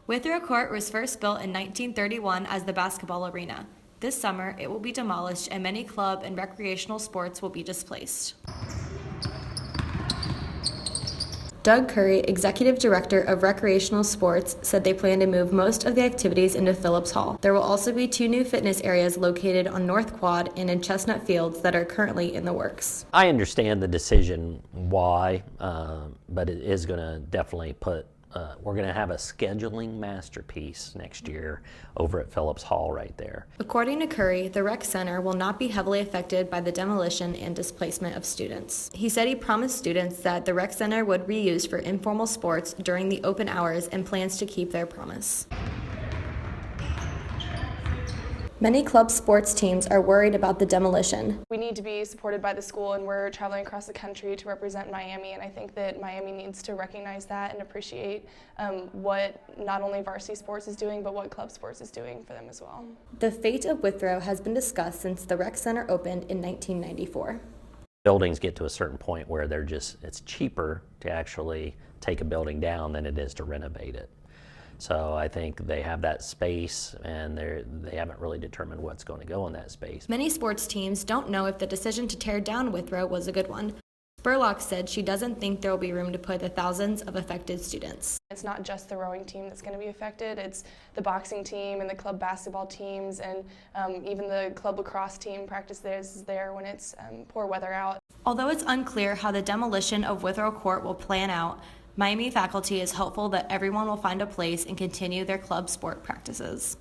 Withrow Court was first built in 1931 as the basketball arena. This summer, it will be demolished and many club and recreational sports will be displaced. Doug Curry, Executive Director of Recreational Sports, said they plan to move most of the activities into Phillips Hall. There will also be 2 new fitness areas located on North Quad and in Chestnut Fields that are currently in the works. I understand the decision why, but it is going to definitely put we're going to have a scheduling masterpiece next year over at Phillips Hall right there. According to Curry, the rec center will not be heavily affected by the demolition and displacement of students. He said he promised students that the rec center would be used for informal sports during the open hours and plans to keep their promise. Many club sports teams are worried about the demolition. We need to be supported by the school, and we're traveling across the country to represent Miami, and I think that Miami needs to recognize that and appreciate what not only varsity sports is doing, but what club sports is doing for them as well. The fate of Withrow has been discussed since the rec center opened in 1994. Buildings get to a certain point where it's cheaper to actually take a building down than it is to renovate it. So I think they have that space, and they haven't really determined what's going to go in that space. Many sports teams don't know if the decision to tear down Withrow was a good one. Spurlock said she doesn't think there will be room to put the thousands of affected students. It's not just the rowing team that's going to be affected, it's the boxing team and the club basketball teams, and even the club lacrosse team practices there when it's poor weather out. Although it's unclear how the demolition of Withrow Court will plan out, Miami faculty is hopeful that everyone will find a place and continue their club sport practices.